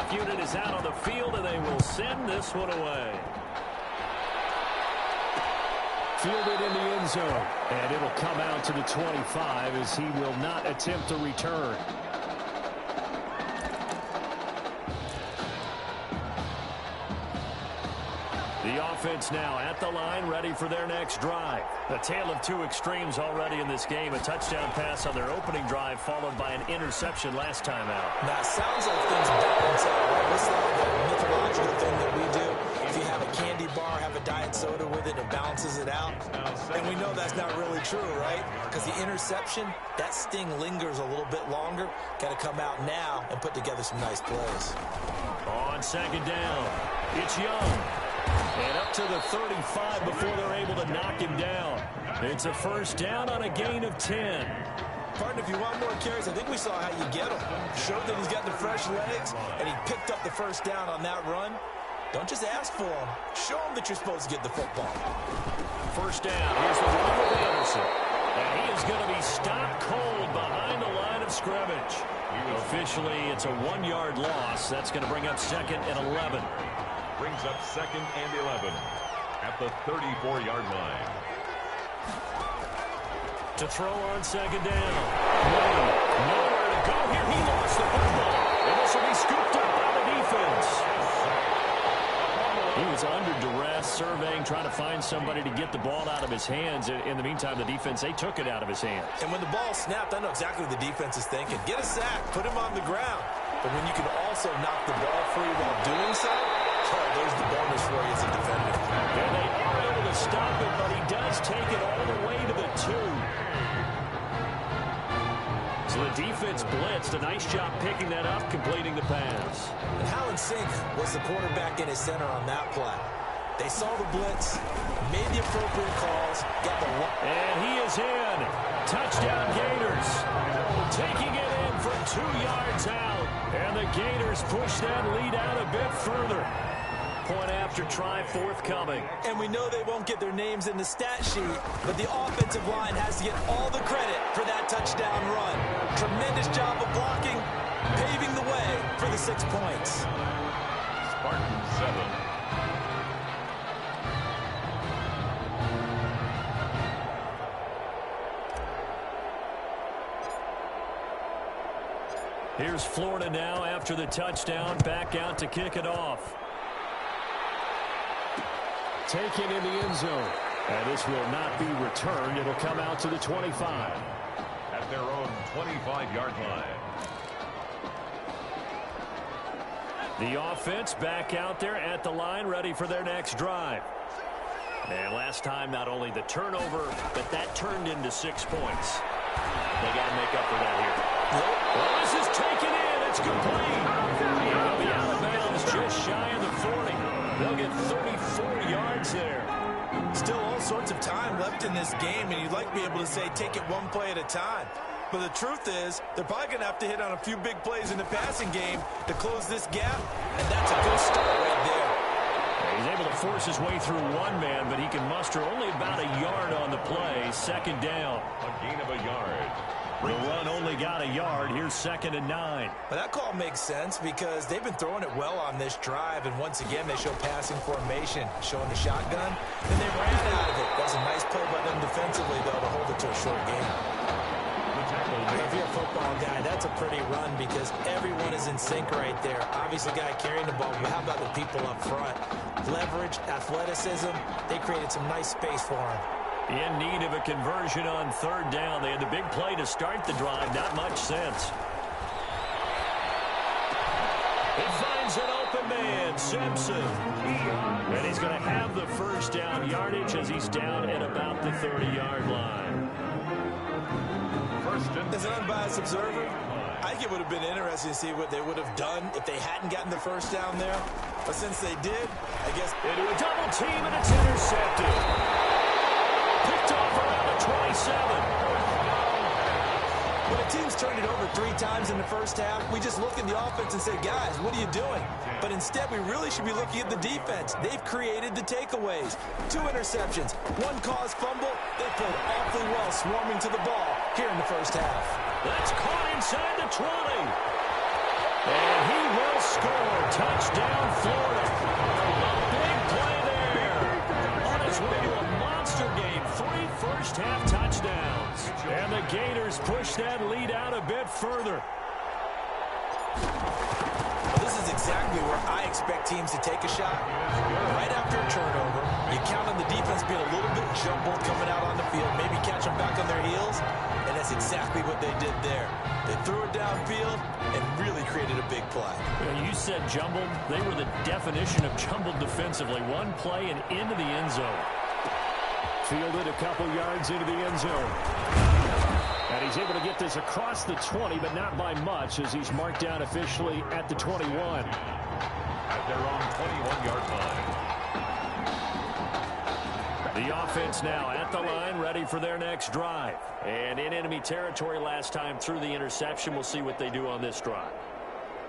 kickoff unit is out on the field, and they will send this one away. Fielded in the end zone, and it'll come out to the 25 as he will not attempt to return. The offense now at the line, ready for their next drive. A tale of two extremes already in this game. A touchdown pass on their opening drive, followed by an interception last time out. Now, it sounds like things balance out, right? This is like a mythological thing that we do. If you have a candy bar, have a diet soda with it, it balances it out. And we know that's not really true, right? Because the interception, that sting lingers a little bit longer. Got to come out now and put together some nice plays. On second down, it's Young. And up to the 35 before they're able to knock him down. It's a first down on a gain of 10. Partner, if you want more carries, I think we saw how you get him. Showed that he's got the fresh legs, and he picked up the first down on that run. Don't just ask for him. Show him that you're supposed to get the football. First down. Here's the run with Anderson. And he is going to be stopped cold behind the line of scrimmage. Officially, it's a 1-yard loss. That's going to bring up second and 11. Brings up second and 11 at the 34-yard line. To throw on second down. Nowhere to go here. He lost the football. And this will be scooped up by the defense. He was under duress, surveying, trying to find somebody to get the ball out of his hands. In the meantime, the defense, they took it out of his hands. And when the ball snapped, I know exactly what the defense is thinking. Get a sack, put him on the ground. But when you can also knock the ball free while doing so, there's the bonus for you as a defender. And they are able to stop it, but he does take it all the way to the 2. So the defense blitzed. A nice job picking that up, completing the pass. And how in sync was the quarterback in his center on that play? They saw the blitz, made the appropriate calls, got the... And he is in. Touchdown Gators. Taking it in from 2 yards out. And the Gators push that lead out a bit further. Point after try forthcoming. And we know they won't get their names in the stat sheet, but the offensive line has to get all the credit for that touchdown run. Tremendous job of blocking, paving the way for the 6 points. Spartans 7. Here's Florida now after the touchdown, back out to kick it off. Taken in the end zone. And this will not be returned. It'll come out to the 25. At their own 25-yard line. The offense back out there at the line, ready for their next drive. And last time, not only the turnover, but that turned into 6 points. They got to make up for that here. Well, this is taken in. It's complete. It'll be out of bounds just shy of the 40. They'll get 34 yards there. Still all sorts of time left in this game, and you'd like to be able to say take it one play at a time. But the truth is, they're probably going to have to hit on a few big plays in the passing game to close this gap, and that's a good start right there. He's able to force his way through one man, but he can muster only about a yard on the play. Second down. A gain of a yard. The run only got a yard. Here's second and 9. But that call makes sense because they've been throwing it well on this drive, and once again, they show passing formation, showing the shotgun, and they ran out of it. That's a nice play by them defensively, though, to hold it to a short game. If you're a football guy, that's a pretty run because everyone is in sync right there. Obviously, the guy carrying the ball, but how about the people up front? Leverage, athleticism, they created some nice space for him. In need of a conversion on third down. They had the big play to start the drive. Not much sense. He finds an open man, Simpson. And he's going to have the first down yardage as he's down at about the 30-yard line. As an unbiased observer, I think it would have been interesting to see what they would have done if they hadn't gotten the first down there. But since they did, I guess... Into a double team, and it's intercepted. Picked off around the 27. When a team's turned it over 3 times in the first half, we just look at the offense and say, guys, what are you doing? But instead, we really should be looking at the defense. They've created the takeaways. 2 interceptions, 1 caused fumble. They played awfully well swarming to the ball here in the first half. That's caught inside the 20. And he will score. Touchdown, Florida. Big play there. On his way to a monster game. 3 first-half touchdowns. And the Gators push that lead out a bit further. This is exactly where I expect teams to take a shot. Right after a turnover, you count on the defense being a little bit jumbled coming out on the field, maybe catch them back on their heels, and that's exactly what they did there. They threw it downfield and really created a big play. You said jumbled. They were the definition of jumbled defensively. One play and into the end zone. Fielded a couple yards into the end zone. And he's able to get this across the 20, but not by much, as he's marked down officially at the 21. At their own 21-yard line. The offense now at the line, ready for their next drive. And in enemy territory last time through the interception. We'll see what they do on this drive.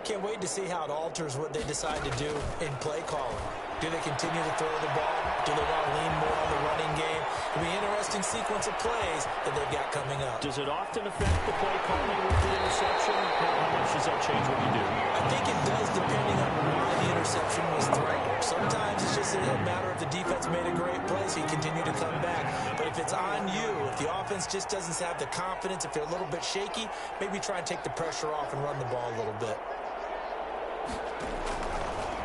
Can't wait to see how it alters what they decide to do in play calling. Do they continue to throw the ball? Do they want to lean more on the running game? It'll be an interesting sequence of plays that they've got coming up. Does it often affect the play calling with the interception? How much does that change what you do? I think it does, depending on why the interception was thrown. Sometimes it's just a matter of the defense made a great play, so you continue to come back. But if it's on you, if the offense just doesn't have the confidence, if they're a little bit shaky, maybe try and take the pressure off and run the ball a little bit.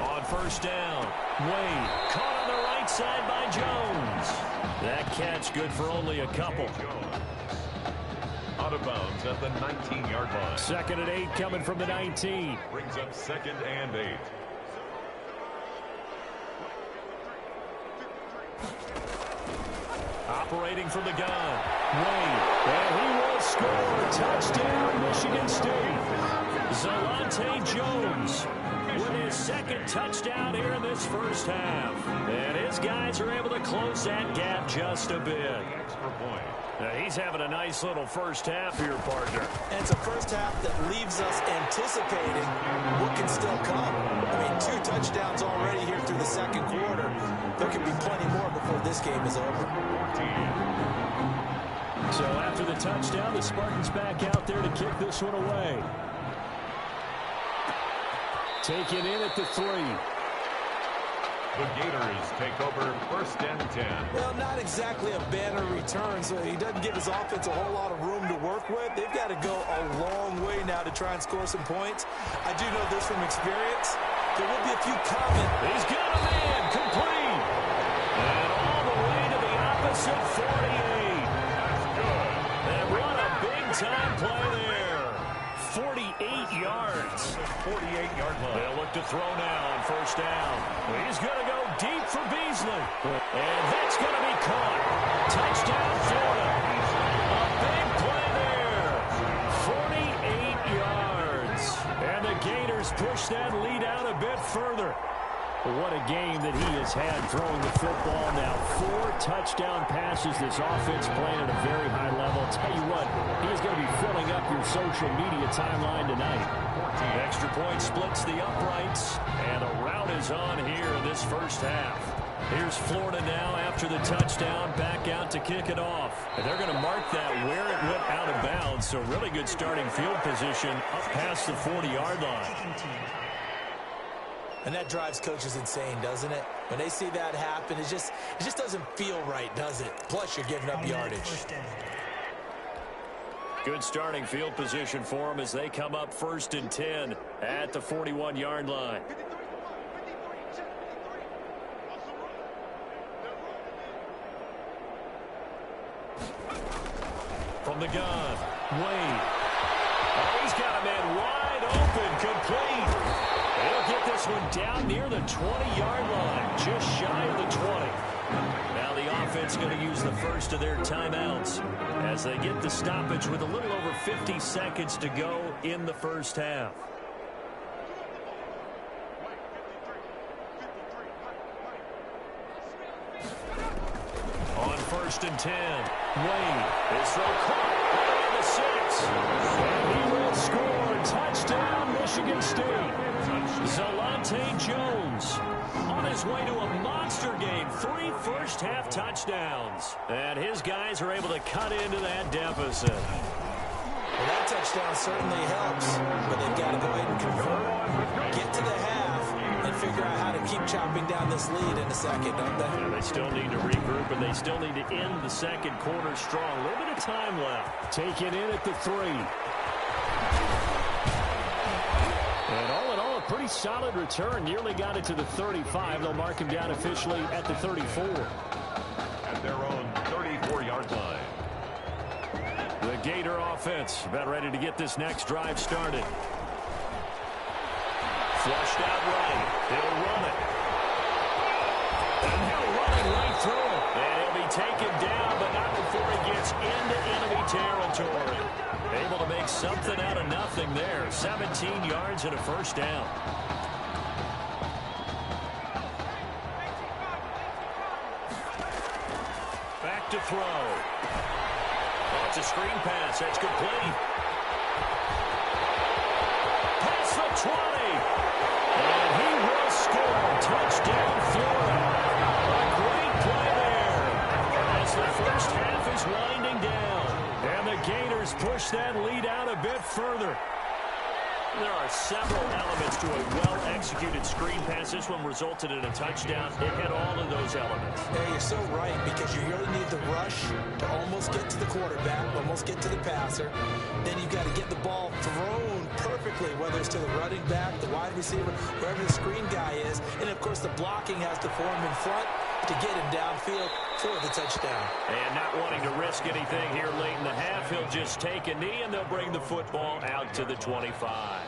On first down, Wade caught on the right side by Jones. That catch good for only a couple. Out of bounds at the 19-yard line. 2nd and 8 coming from the 19. Brings up 2nd and 8. Operating from the gun, Wade, and he will score. Touchdown, Michigan State. Zalante Jones with his 2nd touchdown here in this first half. And his guys are able to close that gap just a bit. Extra point. He's having a nice little first half here, partner. And it's a first half that leaves us anticipating what can still come. I mean, 2 touchdowns already here through the 2nd quarter. There could be plenty more before this game is over. 14. So after the touchdown, the Spartans back out there to kick this one away. Taken in at the 3. The Gators take over 1st and 10. Well, not exactly a banner return, so he doesn't give his offense a whole lot of room to work with. They've got to go a long way now to try and score some points. I do know this from experience. There will be a few comments. He's got a man, complete. And all the way to the opposite 48. That's good. And what a big-time play there. 48 yards. 48-yard line. They'll look to throw now on first down. He's going to go deep for Beasley. And that's going to be caught. Touchdown, Florida. A big play there. 48 yards. And the Gators push that lead out a bit further. What a game that he has had throwing the football now. 4 touchdown passes. This offense playing at a very high level. Tell you what, he is going to be filling up your social media timeline tonight. The extra point splits the uprights, and a rout is on here in this first half. Here's Florida now after the touchdown, back out to kick it off. And they're going to mark that where it went out of bounds, so really good starting field position up past the 40-yard line. And that drives coaches insane, doesn't it? When they see that happen, it just doesn't feel right, does it? Plus, you're giving up yardage. Good starting field position for them as they come up 1st and 10 at the 41-yard line. From the gun, Wade. Oh, he's got a man wide open, complete. They'll get this one down near the 20-yard line, just shy of the 20. Now the offense going to use the first of their timeouts as they get the stoppage with a little over 50 seconds to go in the first half. On 1st and 10, Wade is throw caught right in the 6. And he will score. Touchdown, Michigan State. Zalante Jones on his way to a monster game. 3 first-half touchdowns. And his guys are able to cut into that deficit. Well, that that touchdown certainly helps, but they've got to go ahead and convert, get to the half, and figure out how to keep chopping down this lead in a second, don't they? Yeah, they still need to regroup, and they still need to end the second quarter strong. A little bit of time left. Take it in at the 3. And all in all, a pretty solid return. Nearly got it to the 35. They'll mark him down officially at the 34. At their own 34-yard line. The Gator offense about ready to get this next drive started. Flushed out right. He'll run it. And he'll run it right through it. And he'll be taken down, but not before he gets into enemy territory. Able to make something out of nothing there. 17 yards and a first down. Back to throw. Oh, it's a screen pass. That's complete. Past the 20. And he will score. Touchdown, Florida. A great play there. As the first half is winding down. And the Gators push that lead out a bit further. There are several elements to a well-executed screen pass. This one resulted in a touchdown. It had all of those elements. Yeah, you're so right, because you really need the rush to almost get to the quarterback, almost get to the passer. Then you've got to get the ball thrown perfectly, whether it's to the running back, the wide receiver, wherever the screen guy is. And, of course, the blocking has to form in front to get him downfield for the touchdown. And not wanting to risk anything here late in the half, he'll just take a knee, and they'll bring the football out to the 25.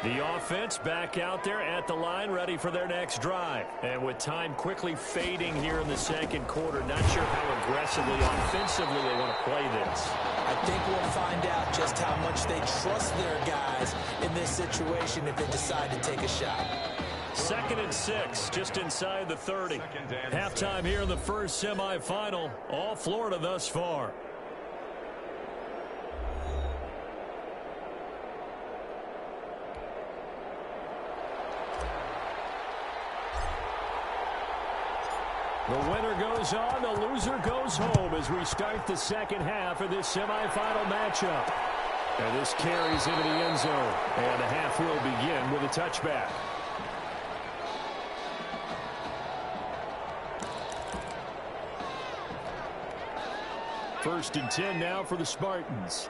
The offense back out there at the line, ready for their next drive. And with time quickly fading here in the second quarter, not sure how aggressively, offensively they want to play this. I think we'll find out just how much they trust their guys in this situation if they decide to take a shot. 2nd and 6, just inside the 30. Halftime here in the first semifinal. All Florida thus far. The winner goes on, the loser goes home as we start the second half of this semifinal matchup. And this carries into the end zone. And the half will begin with a touchback. First and 10 now for the Spartans.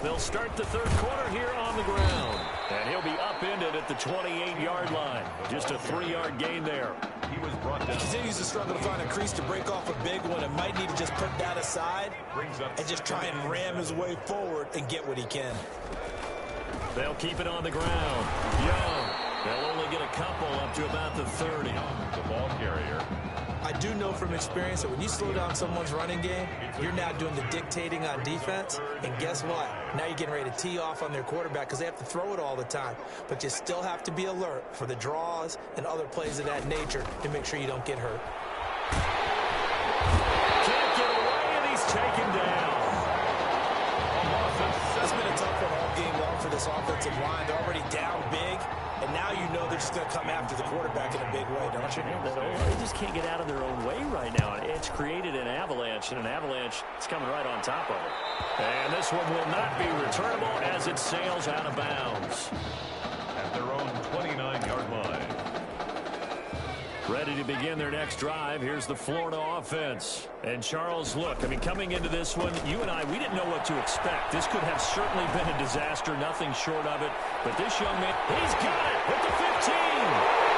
They'll start the third quarter here on the ground. And he'll be upended at the 28-yard line. Just a 3-yard gain there. He was brought down. He continues to struggle to find a crease to break off a big one, and might need to just put that aside and just try and ram his way forward and get what he can. They'll keep it on the ground. Young. They'll only get a couple up to about the 30. The ball carrier. I do know from experience that when you slow down someone's running game, you're now doing the dictating on defense. And guess what? Now you're getting ready to tee off on their quarterback because they have to throw it all the time. But you still have to be alert for the draws and other plays of that nature to make sure you don't get hurt. Can't get away, and he's taken down. It's been a tough one all game long for this offensive line. They're already down big, and now you know they're just going to come after the quarterback in a big way, don't you? They just can't get out of their own way right now. It's created an avalanche, and an avalanche is coming right on top of it. And this one will not be returnable as it sails out of bounds. At their own 29-yard line. Ready to begin their next drive. Here's the Florida offense. And Charles, look, I mean, coming into this one, you and I, we didn't know what to expect. This could have certainly been a disaster, nothing short of it. But this young man, he's got it at the 15.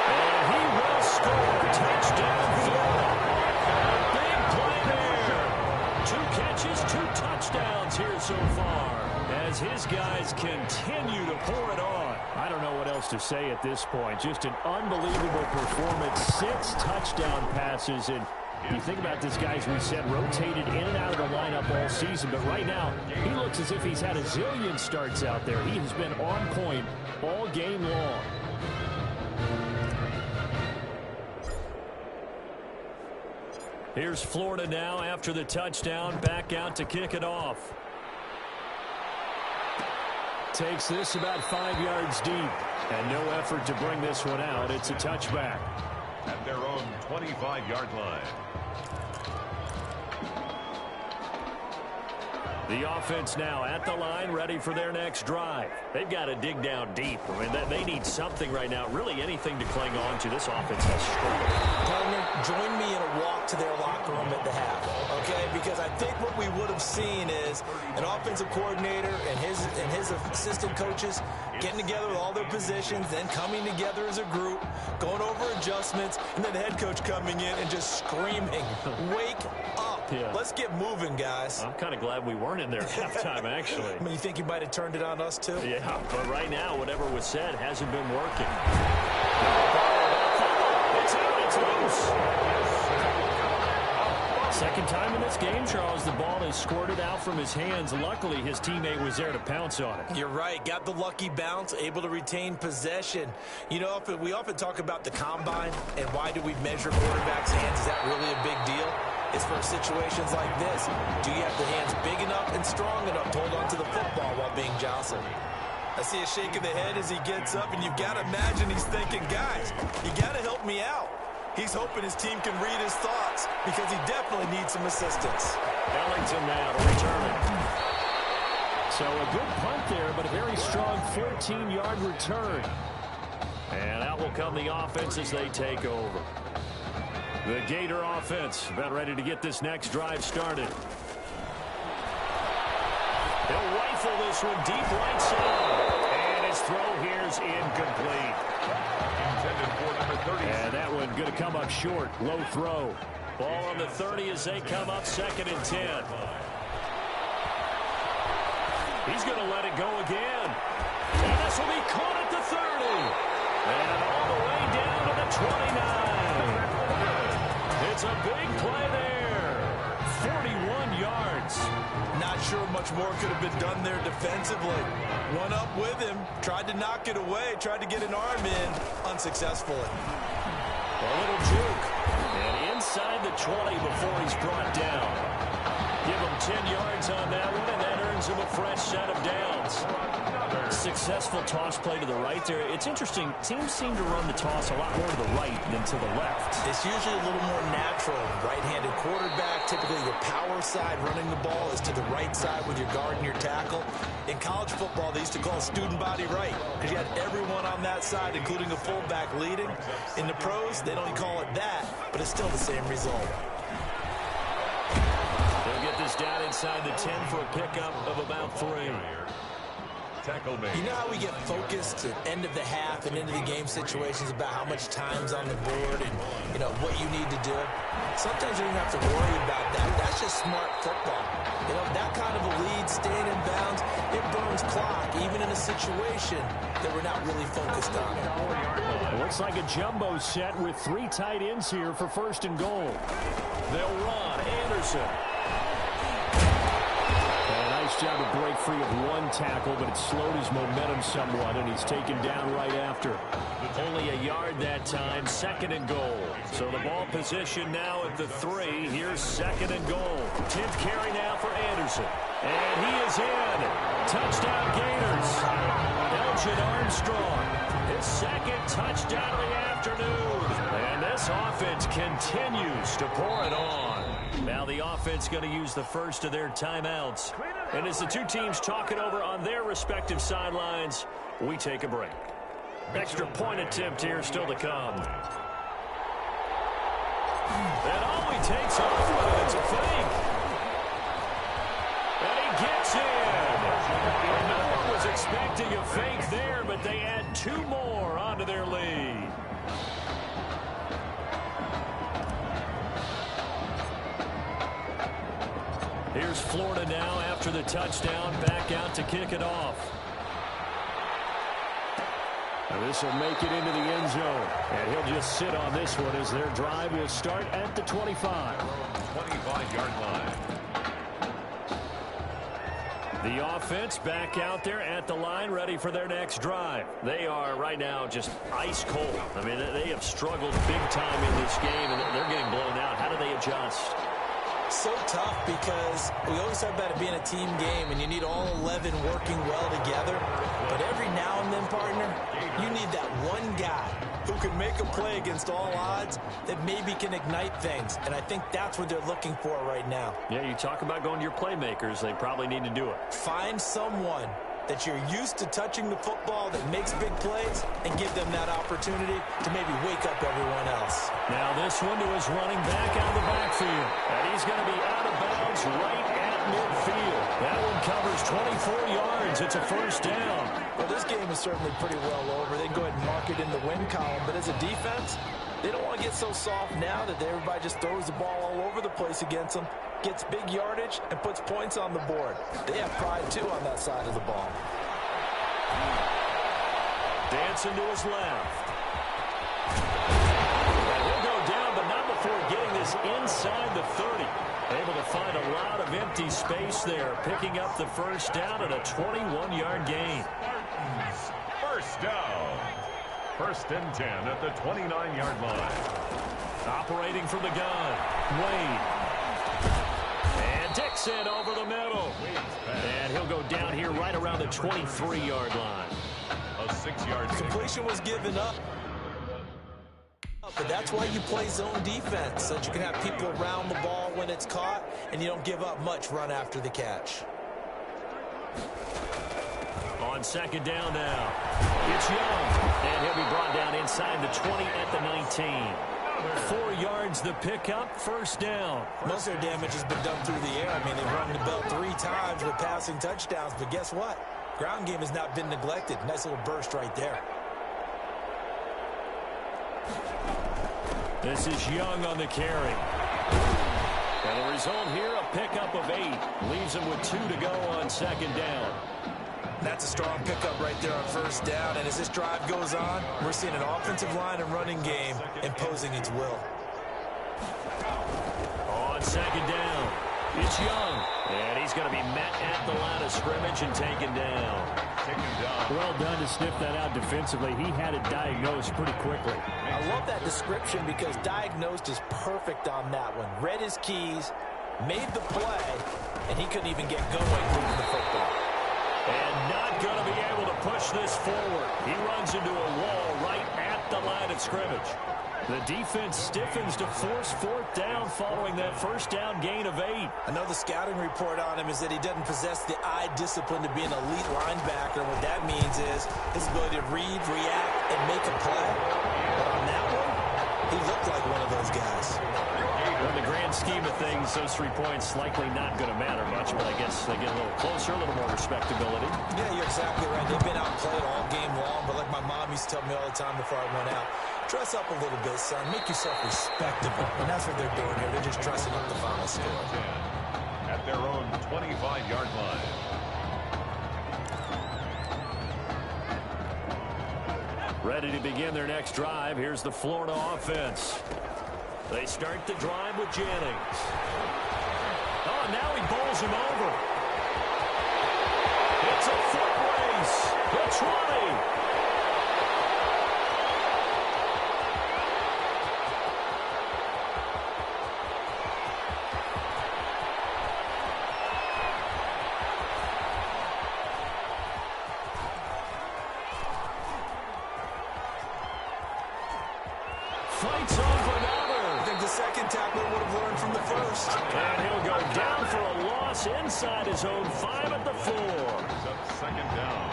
And he will score. Touchdown, Florida. Big play there. 2 catches, 2 touchdowns here so far, as his guys continue to pour it on. I don't know what else to say at this point. Just an unbelievable performance. 6 touchdown passes. And you think about this guy, as we said, rotated in and out of the lineup all season. But right now, he looks as if he's had a zillion starts out there. He has been on point all game long. Here's Florida now after the touchdown. Back out to kick it off. Takes this about 5 yards deep. And no effort to bring this one out. It's a touchback. At their own 25-yard line. The offense now at the line, ready for their next drive. They've got to dig down deep. I mean, they need something right now, really anything to cling on to. This offense has struggled. Partner, join me in a walk to their locker room at the half, okay? Because I think what we would have seen is an offensive coordinator and his assistant coaches getting together with all their positions, then coming together as a group, going over adjustments, and then the head coach coming in and just screaming, "Wake up. Yeah. Let's get moving, guys." I'm kind of glad we weren't in there at halftime, actually. I mean, you think you might have turned it on us, too? Yeah, but right now, whatever was said hasn't been working. It's out, it's loose. Second time in this game, Charles, the ball is squirted out from his hands. Luckily, his teammate was there to pounce on it. You're right. Got the lucky bounce, able to retain possession. You know, we often talk about the combine and why do we measure quarterbacks' hands. Is that really a big deal? It's for situations like this. Do you have the hands big enough and strong enough to hold on to the football while being jostled? I see a shake of the head as he gets up, and you've got to imagine he's thinking, guys, you got to help me out. He's hoping his team can read his thoughts because he definitely needs some assistance. Ellington now to return it. So a good punt there, but a very strong 14-yard return. And out will come the offense as they take over. The Gator offense about ready to get this next drive started. He'll rifle this one deep right side. And his throw here's incomplete. And that one going to come up short. Low throw. Ball on the 30 as they come up 2nd and 10. He's going to let it go again. And this will be caught at the 30. And all the way down to the 29. It's a big play there. 41 yards. Not sure much more could have been done there defensively. One up with him, tried to knock it away, tried to get an arm in, unsuccessfully. A little juke. And inside the 20 before he's brought down. Give him 10 yards on that one, and that earns him a fresh set of downs. Successful toss play to the right there. It's interesting. Teams seem to run the toss a lot more to the right than to the left. It's usually a little more natural. Right-handed quarterback, typically your power side running the ball is to the right side with your guard and your tackle. In college football, they used to call student body right because you had everyone on that side, including a fullback leading. In the pros, they don't call it that, but it's still the same result. They'll get this down inside the 10 for a pickup of about 3. You know how we get focused at end of the half and into the game situations about how much time's on the board and, you know, what you need to do? Sometimes you don't have to worry about that. That's just smart football. You know, that kind of a lead, staying in bounds, it burns clock, even in a situation that we're not really focused on. It looks like a jumbo set with 3 tight ends here for 1st and goal. They'll run. Anderson. Nice job to break free of 1 tackle, but it slowed his momentum somewhat, and he's taken down right after. Only a yard that time, 2nd and goal. So the ball position now at the 3. Here's 2nd and goal. 10th carry now for Anderson. And he is in. Touchdown Gators. Elgin Armstrong. His 2nd touchdown of the afternoon. And this offense continues to pour it on. Now the offense going to use the first of their timeouts. And as the two teams talk it over on their respective sidelines, we take a break. Extra point attempt here still to come. And all he takes off with it, it's a fake. And he gets in. No one was expecting a fake there, but they add 2 more onto their lead. Here's Florida now after the touchdown, back out to kick it off. And this will make it into the end zone. And he'll just sit on this one as their drive will start at the 25. 25-yard line. The offense back out there at the line, ready for their next drive. They are right now just ice cold. I mean, they have struggled big time in this game, and they're getting blown out. How do they adjust? So tough because we always talk about it being a team game and you need all 11 working well together. But every now and then, partner, you need that one guy who can make a play against all odds that maybe can ignite things. And I think that's what they're looking for right now. Yeah, you talk about going to your playmakers. They probably need to do it. Find someone that you're used to touching the football that makes big plays and give them that opportunity to maybe wake up everyone else. Now this one to his running back out of the backfield. And he's going to be out of bounds right at midfield. That one covers 24 yards. It's a first down. Well, this game is certainly pretty well over. They can go ahead and mark it in the win column. But as a defense, they don't want to get so soft now that everybody just throws the ball all over the place against them, gets big yardage, and puts points on the board. They have pride, too, on that side of the ball. Dancing to his left. And he'll go down, but not before getting this inside the 30. Able to find a lot of empty space there, picking up the first down at a 21-yard gain. First down. First and 10 at the 29-yard line. Operating from the gun, Wade. And Dixon over the middle. And he'll go down here right around the 23-yard line. A 6-yard completion was given up. But that's why you play zone defense, so that you can have people around the ball when it's caught, and you don't give up much run after the catch. On second down now, it's Young, and he'll be brought down inside the 20 at the 19. 4 yards the pickup, first down. Most of their damage has been done through the air. I mean, they've run the belt 3 times with passing touchdowns, but guess what? Ground game has not been neglected. Nice little burst right there. This is Young on the carry. And the result here, a pickup of 8. Leaves him with 2 to go on second down. That's a strong pickup right there on first down. And as this drive goes on, we're seeing an offensive line and running game imposing its will. On second down, it's Young. And he's going to be met at the line of scrimmage and taken down. Well done to sniff that out defensively. He had it diagnosed pretty quickly. I love that description because diagnosed is perfect on that one. Read his keys, made the play, and he couldn't even get going moving the football. And not going to be able to push this forward. He runs into a wall right at the line of scrimmage. The defense stiffens to force fourth down following that first down gain of 8. I know the scouting report on him is that he doesn't possess the eye discipline to be an elite linebacker. What that means is his ability to read, react, and make a play. But on that one, he looked like one of those guys. In the grand scheme of things, those 3 points likely not going to matter much, but I guess they get a little closer, a little more respectability. Yeah, you're exactly right. They've been outplayed all game long, but like my mom used to tell me all the time before I went out, dress up a little bit, son. Make yourself respectable. And that's what they're doing here. They're just dressing up the final score. At their own 25-yard line. Ready to begin their next drive. Here's the Florida offense. They start the drive with Jennings. Oh, and now he bowls him over. It's a foot race. The 20. Fights off another. I think the second tackler would have learned from the first. And he'll go down for a loss inside his own 5 at the 4. Second down.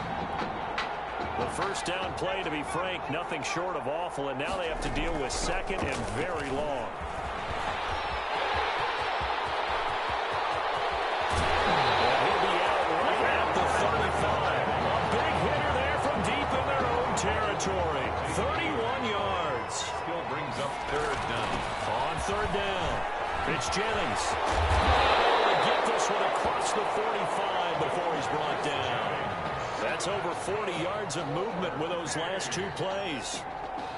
The first down play, to be frank, nothing short of awful, and now they have to deal with second and very long. And he'll be out right at the 35. A big hitter there from deep in their own territory. 31 yards. Still brings up third down. On third down, it's Jennings. Oh, to get this one across the 45 before he's brought down. That's over 40 yards of movement with those last 2 plays.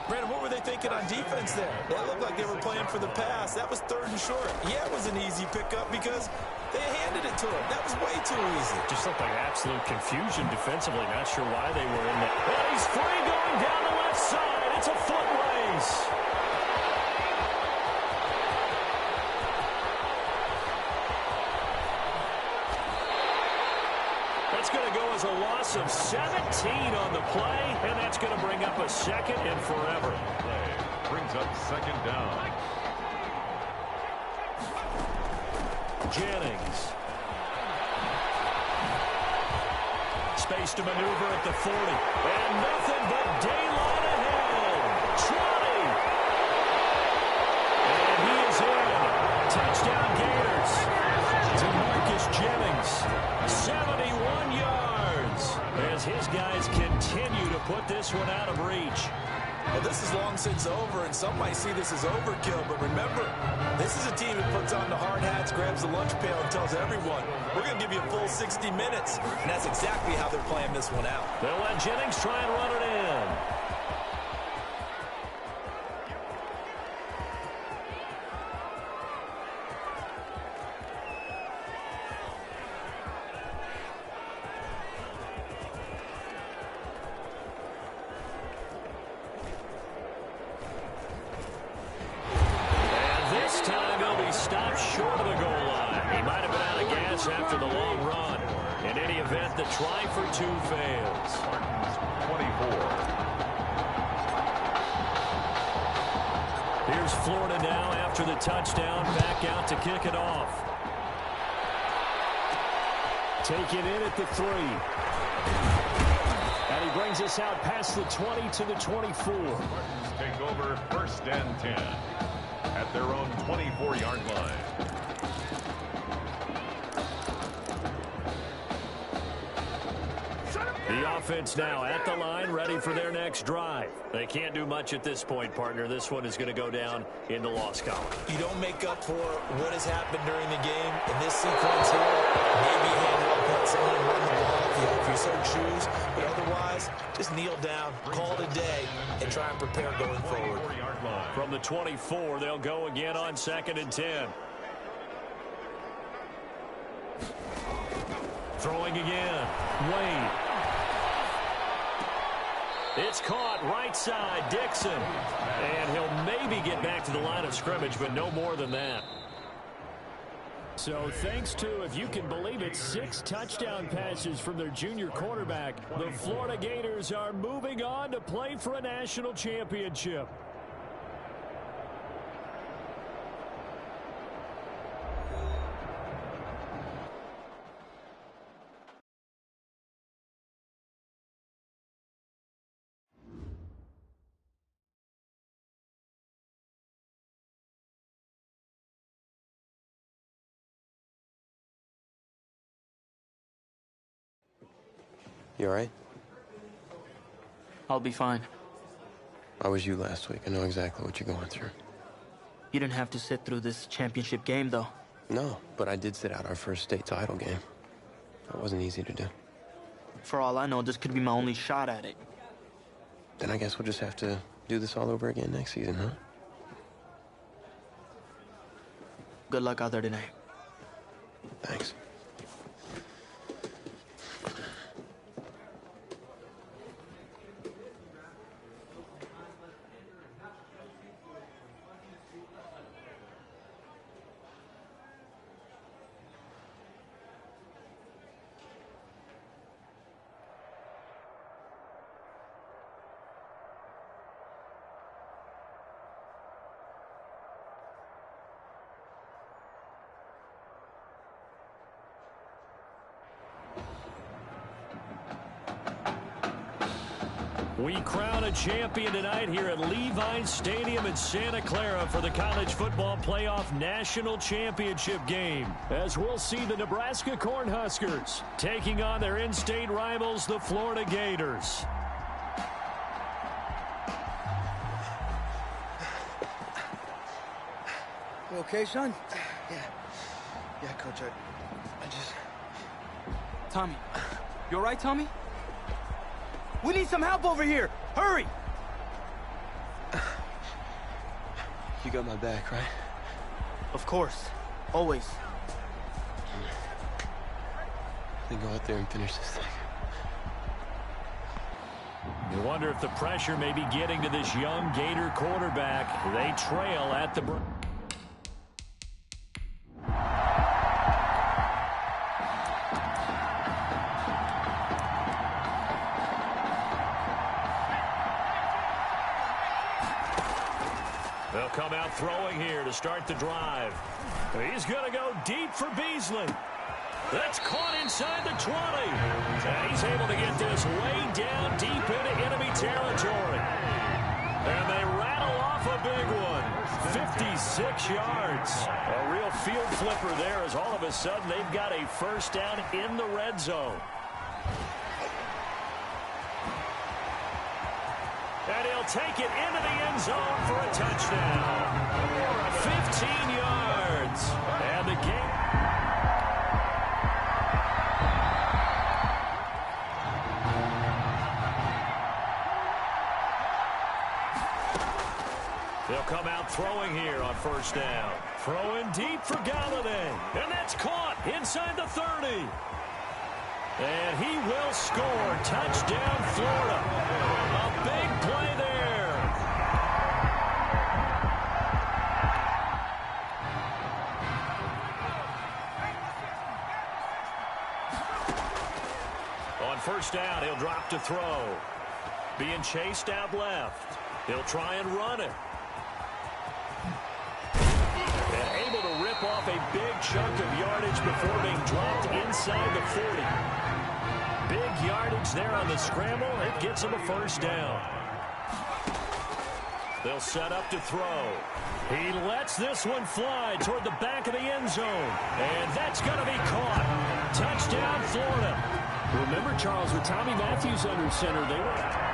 Brandon, what were they thinking on defense there? That looked like they were playing for the pass. That was third and short. Yeah, it was an easy pickup because they handed it to him. That was way too easy. Just looked like absolute confusion defensively. Not sure why they were in that. Well, he's free going down the left side. It's a foot race. That's going to go as a loss of 17 on the play, and that's going to bring up a second and forever. Play brings up second down. Jennings. Space to maneuver at the 40. And nothing but daylight ahead. 20. And he is in. Touchdown Gators. To Marcus Jennings. 71 yards. As his guys continue to put this one out of reach. Well, this is long since over, and some might see this as overkill. But remember, this is a team that puts on the hard hats, grabs the lunch pail, and tells everyone, we're going to give you a full 60 minutes. And that's exactly how they're playing this one out. They'll let Jennings try and run it in. Stopped short of the goal line. He might have been out of gas after the long run. In any event, the try for two fails. 24. Here's Florida now after the touchdown. Back out to kick it off. Take it in at the 3. And he brings us out past the 20 to the 24. Take over first and 10. At their own 24-yard line. The offense now at the line, ready for their next drive. They can't do much at this point, partner. This one is going to go down in the loss column. You don't make up for what has happened during the game. In this sequence here, maybe hand up, let someone run the ball if you so choose. But otherwise, just kneel down, call it a day, and try and prepare going forward. From the 24, they'll go again on 2nd and 10. Throwing again. Wade. It's caught right side, Dixon. And he'll maybe get back to the line of scrimmage, but no more than that. So thanks to, if you can believe it, 6 touchdown passes from their junior quarterback, the Florida Gators are moving on to play for a national championship. You all right? I'll be fine. I was you last week. I know exactly what you're going through. You didn't have to sit through this championship game, though. No, but I did sit out our first state title game. That wasn't easy to do. For all I know, this could be my only shot at it. Then I guess we'll just have to do this all over again next season, huh? Good luck out there tonight. Thanks. We crown a champion tonight here at Levi's Stadium in Santa Clara for the College Football Playoff National Championship game. As we'll see the Nebraska Cornhuskers taking on their in-state rivals, the Florida Gators. You okay, son? Yeah, Coach, I just... Tommy. You all right, Tommy? We need some help over here. Hurry! You got my back, right? Of course. Always. Then go out there and finish this thing. You wonder if the pressure may be getting to this young Gator quarterback. They trail at the break. come out throwing here to start the drive. He's going to go deep for Beasley. That's caught inside the 20. And he's able to get this way down deep into enemy territory. And they rattle off a big one. 56 yards. A real field flipper there as all of a sudden they've got a first down in the red zone. And he'll take it into the end zone for a touchdown. 15 yards. And the game. They'll come out throwing here on first down. Throwing deep for Galladay. And that's caught inside the 30. And he will score. Touchdown, Florida. A big play there. On first down, he'll drop to throw. Being chased out left. He'll try and run it. And able to rip off a big chunk of yardage before being dropped inside the 40. Big yardage there on the scramble. It gets him a first down. They'll set up to throw. He lets this one fly toward the back of the end zone. And that's going to be caught. Touchdown, Florida. Remember, Charles, with Tommy Matthews under center, they were...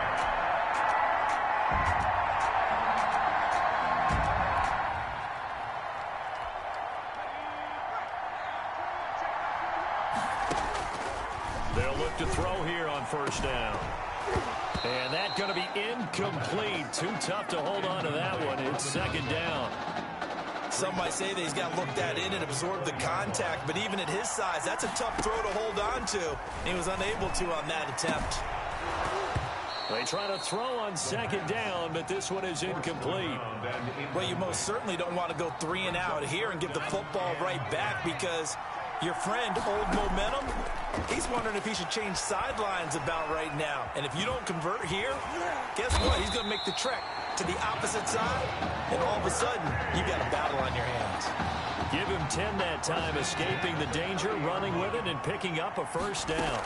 They'll look to throw here on first down. And that's going to be incomplete. Too tough to hold on to that one. It's second down. Some might say that he's got to look that in and absorb the contact, but even at his size, that's a tough throw to hold on to. He was unable to on that attempt. They try to throw on second down, but this one is incomplete. Well, you most certainly don't want to go 3 and out here and give the football right back because your friend, Old Momentum, he's wondering if he should change sidelines about right now. And if you don't convert here, guess what? He's going to make the trek to the opposite side, and all of a sudden, you've got a battle on your hands. Give him 10 that time, escaping the danger, running with it, and picking up a first down.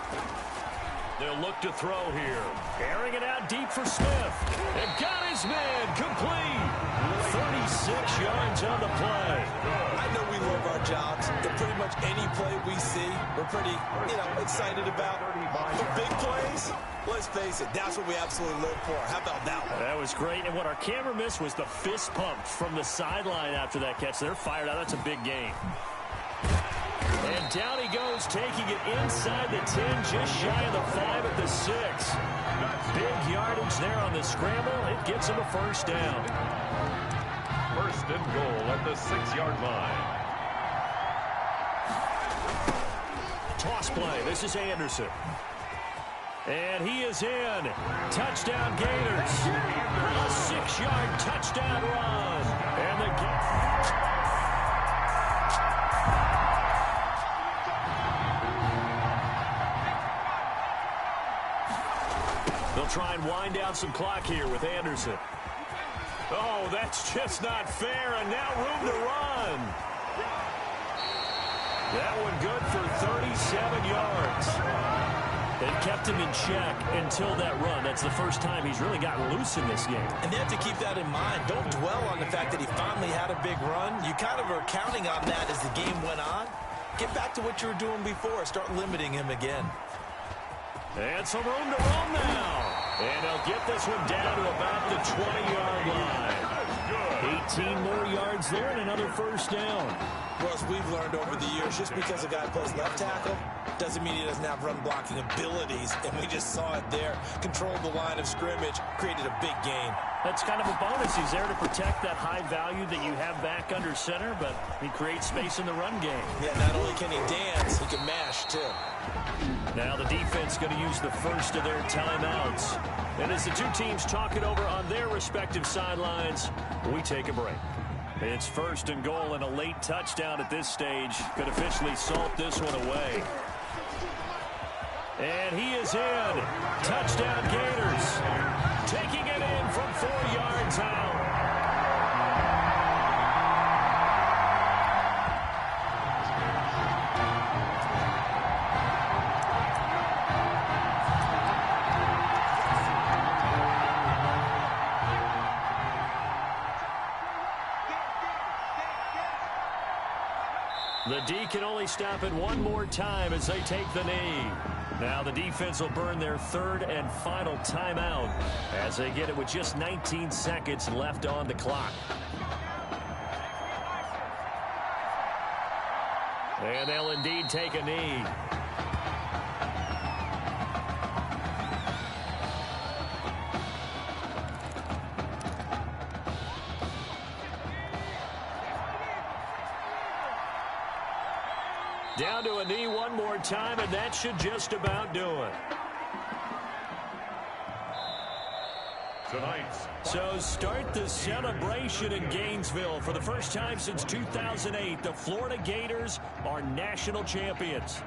They'll look to throw here. Airing it out deep for Smith. And got his man complete. 36 yards on the play. I know we love our jobs. And pretty much any play we see, we're pretty, excited about. The big plays, let's face it, that's what we absolutely live for. How about that one? That was great. And what our camera missed was the fist pump from the sideline after that catch. They're fired out. That's a big game. And down he goes, taking it inside the 10, just shy of the 5 at the 6. Big yardage there on the scramble. It gets him a first down. First and goal at the 6-yard line. Toss play. This is Anderson. And he is in. Touchdown Gators. A 6-yard touchdown run. And the They'll try and wind down some clock here with Anderson. Oh, that's just not fair, and now room to run. That one good for 37 yards. They kept him in check until that run. That's the first time he's really gotten loose in this game. And they have to keep that in mind. Don't dwell on the fact that he finally had a big run. You kind of are counting on that as the game went on. Get back to what you were doing before. Start limiting him again. And some room to run now. And they'll get this one down to about the 20-yard line. 18 more yards there and another first down. Well, as we've learned over the years, just because a guy plays left tackle doesn't mean he doesn't have run blocking abilities. And we just saw it there. Controlled the line of scrimmage, created a big gain. That's kind of a bonus. He's there to protect that high value that you have back under center, but he creates space in the run game. Yeah, not only can he dance, he can mash, too. Now the defense going to use the first of their timeouts. And as the two teams talk it over on their respective sidelines, we take a break. It's first and goal, and a late touchdown at this stage could officially salt this one away. And he is in. Touchdown Gators. Taking it in from 4 yards out. The D can only stop it one more time as they take the knee. Now the defense will burn their third and final timeout as they get it with just 19 seconds left on the clock. And they'll indeed take a knee. Down to a knee one more time, and that should just about do it. So start the celebration in Gainesville. For the first time since 2008, the Florida Gators are national champions.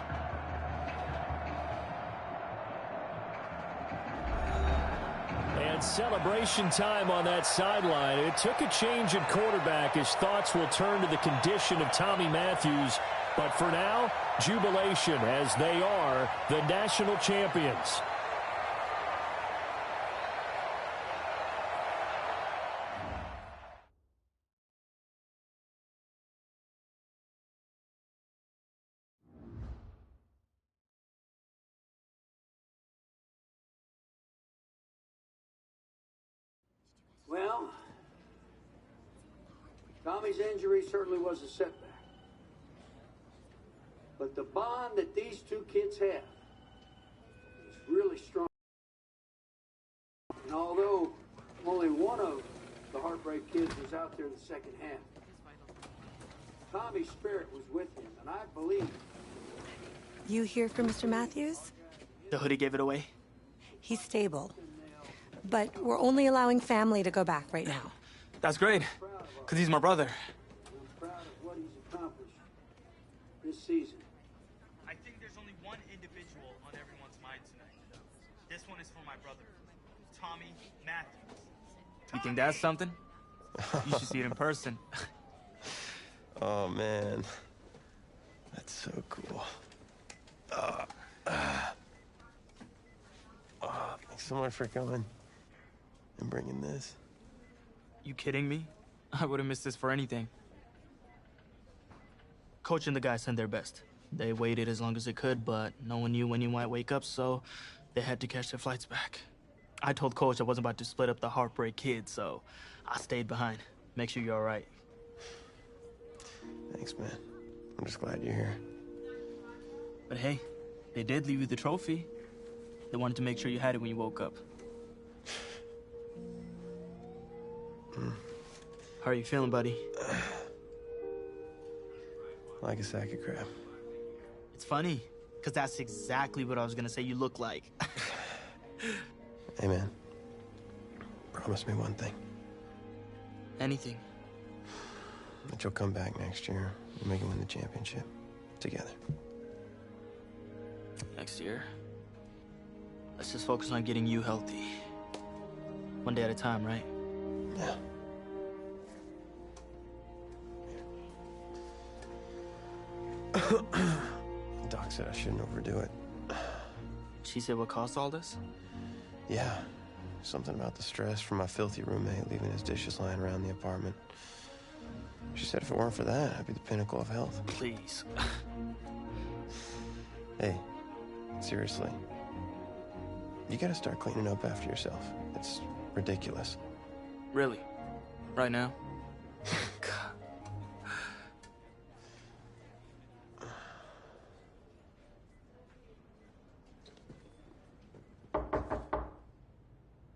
And celebration time on that sideline. It took a change at quarterback as thoughts will turn to the condition of Tommy Matthews. But for now, jubilation as they are the national champions. Well, Tommy's injury certainly was a setback. But the bond that these two kids have is really strong. And although only one of the Heartbreak Kids was out there in the second half, Tommy's spirit was with him, and I believe... You hear from Mr. Matthews? The hoodie gave it away? He's stable. But we're only allowing family to go back right now. That's great, because he's my brother. I'm proud of what he's accomplished this season. I think there's only one individual on everyone's mind tonight. This one is for my brother, Tommy Matthews. You think that's something? You should see it in person. Oh, man. That's so cool. Thanks so much for coming and bringing this. You kidding me? I wouldn't miss this for anything. Coach and the guys sent their best. They waited as long as they could, but no one knew when you might wake up, so they had to catch their flights back. I told Coach I wasn't about to split up the Heartbreak Kids, so I stayed behind. Make sure you're all right. Thanks, man. I'm just glad you're here. But hey, they did leave you the trophy. They wanted to make sure you had it when you woke up. How are you feeling, buddy? Like a sack of crap. It's funny, because that's exactly what I was going to say you look like. Hey, man. Promise me one thing. Anything. That you'll come back next year and make it win the championship. Together. Next year. Let's just focus on getting you healthy. One day at a time, right? Yeah. Doc said I shouldn't overdo it. She said what caused all this? Yeah. Something about the stress from my filthy roommate leaving his dishes lying around the apartment. She said if it weren't for that, I'd be the pinnacle of health. Please. Hey, seriously. You gotta start cleaning up after yourself. It's ridiculous. Really? Right now?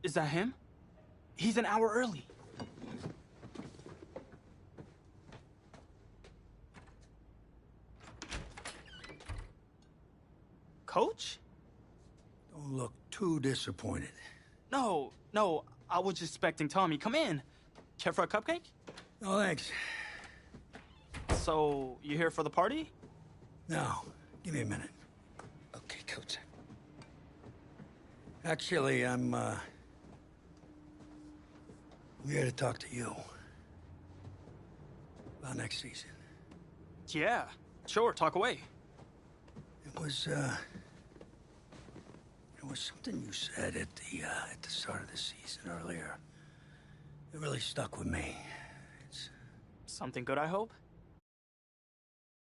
Is that him? He's an hour early. Coach? Don't look too disappointed. No, I was just expecting Tommy. Come in. Care for a cupcake? No, thanks. So, you here for the party? No, give me a minute. Okay, Coach. Actually, I'm here to talk to you about next season. Yeah, sure, talk away. It was something you said at the start of the season earlier. It really stuck with me. It's something good, I hope?